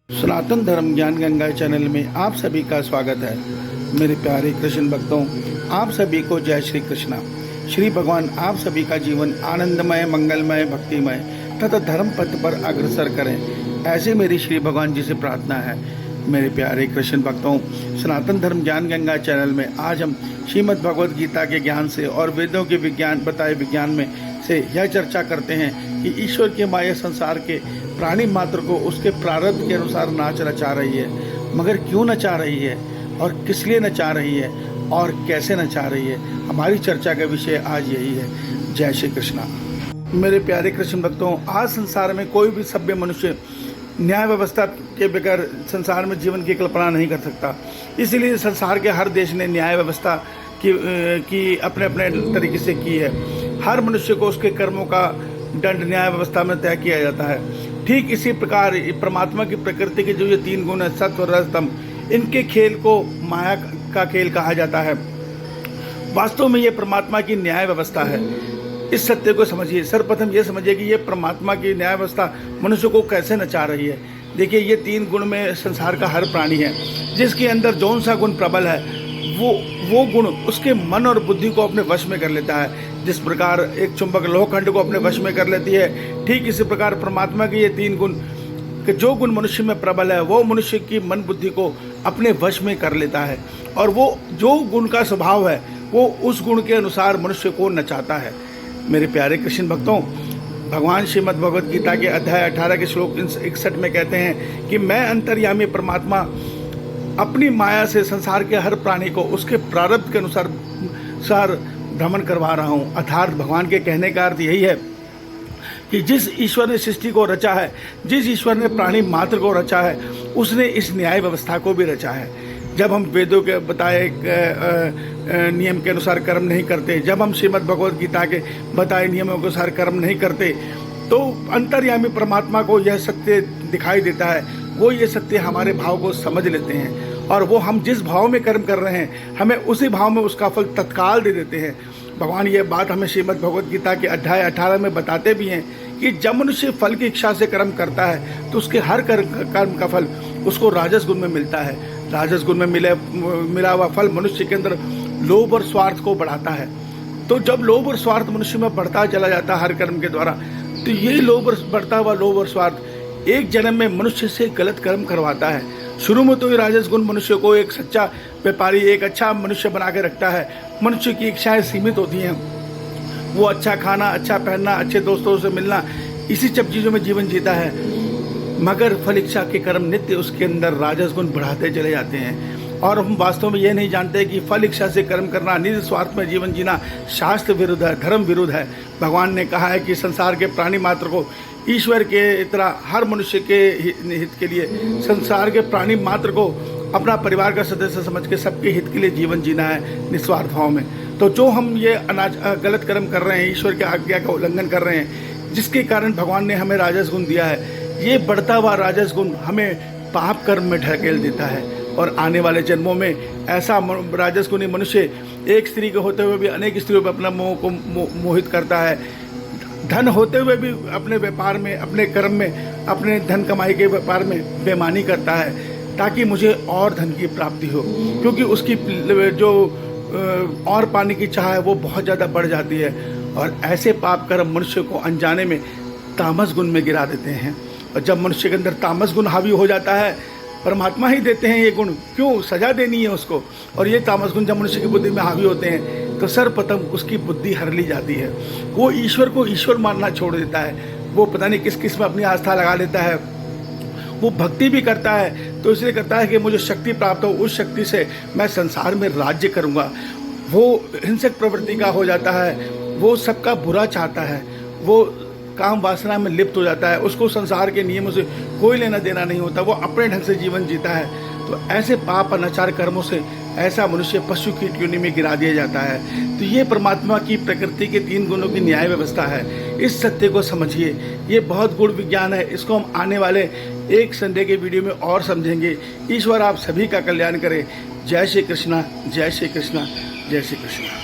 सनातन धर्म ज्ञान गंगा चैनल में आप सभी का स्वागत है। मेरे प्यारे कृष्ण भक्तों, आप सभी को जय श्री कृष्णा। श्री भगवान आप सभी का जीवन आनंदमय, मंगलमय, भक्तिमय तथा धर्म पथ पर अग्रसर करें, ऐसे मेरी श्री भगवान जी से प्रार्थना है। मेरे प्यारे कृष्ण भक्तों, सनातन धर्म ज्ञान गंगा चैनल में आज हम श्रीमद् भगवद गीता के ज्ञान से और वेदों के विज्ञान बताए विज्ञान में से यह चर्चा करते हैं कि ईश्वर की माया संसार के प्राणी मात्र को उसके प्रारब्ध के अनुसार नाच नचा रही है, मगर क्यों नचा रही है और किस लिए नचा रही है और कैसे नचा रही है, हमारी चर्चा का विषय आज यही है। जय श्री कृष्णा। मेरे प्यारे कृष्ण भक्तों, आज संसार में कोई भी सभ्य मनुष्य न्याय व्यवस्था के बगैर संसार में जीवन की कल्पना नहीं कर सकता। इसीलिए संसार के हर देश ने न्याय व्यवस्था की अपने अपने तरीके से की है। हर मनुष्य को उसके कर्मों का दंड न्याय व्यवस्था में तय किया जाता है। ठीक इसी प्रकार परमात्मा की प्रकृति के जो ये तीन गुण है, सत्व रज तम, इनके खेल को माया का खेल कहा जाता है। वास्तव में ये परमात्मा की न्याय व्यवस्था है। इस सत्य को समझिए। सर्वप्रथम ये समझिए कि ये परमात्मा की न्याय व्यवस्था मनुष्य को कैसे नचा रही है। देखिए, ये तीन गुण में संसार का हर प्राणी है। जिसके अंदर जौन सा गुण प्रबल है वो गुण उसके मन और बुद्धि को अपने वश में कर लेता है। जिस प्रकार एक चुंबक लोहखंड को अपने वश में कर लेती है, ठीक इसी प्रकार परमात्मा के ये तीन गुण कि जो गुण मनुष्य में प्रबल है वो मनुष्य की मन बुद्धि को अपने वश में कर लेता है, और वो जो गुण का स्वभाव है वो उस गुण के अनुसार मनुष्य को नचाता है। मेरे प्यारे कृष्ण भक्तों, भगवान श्रीमद् भगवद गीता के अध्याय 18 के श्लोक 61 में कहते हैं कि मैं अंतर्यामी परमात्मा अपनी माया से संसार के हर प्राणी को उसके प्रारब्ध के अनुसार भ्रमण करवा रहा हूँ। अर्थात भगवान के कहने का अर्थ यही है कि जिस ईश्वर ने सृष्टि को रचा है, जिस ईश्वर ने प्राणी मात्र को रचा है, उसने इस न्याय व्यवस्था को भी रचा है। जब हम वेदों के बताए नियम के अनुसार कर्म नहीं करते, जब हम श्रीमद् भगवद गीता के बताए नियमों के अनुसार कर्म नहीं करते, तो अंतर्यामी परमात्मा को यह सत्य दिखाई देता है। वो ये सत्य हमारे भाव को समझ लेते हैं, और वो हम जिस भाव में कर्म कर रहे हैं हमें उसी भाव में उसका फल तत्काल दे देते हैं। भगवान ये बात हमें श्रीमद् भगवद गीता के अध्याय 18 में बताते भी हैं कि जब मनुष्य फल की इच्छा से कर्म करता है तो उसके हर कर्म का फल उसको राजस गुण में मिलता है। राजस गुण में मिला हुआ फल मनुष्य के अंदर लोभ और स्वार्थ को बढ़ाता है। तो जब लोभ और स्वार्थ मनुष्य में बढ़ता चला जाता है हर कर्म के द्वारा, तो ये बढ़ता हुआ लोभ और स्वार्थ एक जन्म में मनुष्य से गलत कर्म करवाता है। शुरू में तो ये राजस गुण मनुष्य को एक सच्चा व्यापारी, एक अच्छा मनुष्य बना के रखता है। मनुष्य की इच्छाएं सीमित होती हैं। वो अच्छा खाना, अच्छा पहनना, अच्छे दोस्तों से मिलना, इसी सब चीज़ों में जीवन जीता है। मगर फल इच्छा के कर्म नित्य उसके अंदर राजस गुण बढ़ाते चले जाते हैं, और हम वास्तव में ये नहीं जानते कि फल इच्छा से कर्म करना, निज स्वार्थ में जीवन जीना शास्त्र विरुद्ध है, धर्म विरुद्ध है। भगवान ने कहा है कि संसार के प्राणी मात्र को ईश्वर के तरह हर मनुष्य के हित के लिए, संसार के प्राणी मात्र को अपना परिवार का सदस्य समझ के सबके हित के लिए जीवन जीना है निस्वार्थ भाव में। तो जो हम ये गलत कर्म कर रहे हैं, ईश्वर की आज्ञा का उल्लंघन कर रहे हैं, जिसके कारण भगवान ने हमें राजस गुण दिया है, ये बढ़ता हुआ राजस गुण हमें पाप कर्म में ढकेल देता है। और आने वाले जन्मों में ऐसा राजस गुणी मनुष्य एक स्त्री के होते हुए भी अनेक स्त्रियों पर अपना मोह को मोहित करता है। धन होते हुए भी अपने व्यापार में, अपने कर्म में, अपने धन कमाई के व्यापार में बेईमानी करता है, ताकि मुझे और धन की प्राप्ति हो, क्योंकि उसकी जो और पाने की चाह है वो बहुत ज़्यादा बढ़ जाती है। और ऐसे पाप कर्म मनुष्य को अनजाने में तामस गुण में गिरा देते हैं। और जब मनुष्य के अंदर तामस गुण हावी हो जाता है, परमात्मा ही देते हैं ये गुण, क्यों सजा देनी है उसको। और ये तामस गुण जब मनुष्य की बुद्धि में हावी होते हैं तो सर्वप्रथम उसकी बुद्धि हर ली जाती है। वो ईश्वर को ईश्वर मानना छोड़ देता है। वो पता नहीं किस किस में अपनी आस्था लगा लेता है। वो भक्ति भी करता है तो इसलिए करता है कि मुझे शक्ति प्राप्त हो, उस शक्ति से मैं संसार में राज्य करूँगा। वो हिंसक प्रवृत्ति का हो जाता है, वो सबका बुरा चाहता है, वो काम वासना में लिप्त हो जाता है, उसको संसार के नियमों से कोई लेना देना नहीं होता, वो अपने ढंग से जीवन जीता है। तो ऐसे पाप अनाचार कर्मों से ऐसा मनुष्य पशु की योनि में गिरा दिया जाता है। तो ये परमात्मा की प्रकृति के तीन गुणों की न्याय व्यवस्था है। इस सत्य को समझिए। ये बहुत गुण विज्ञान है। इसको हम आने वाले एक संडे के वीडियो में और समझेंगे। ईश्वर आप सभी का कल्याण करे। जय श्री कृष्णा, जय श्री कृष्णा, जय श्री कृष्णा।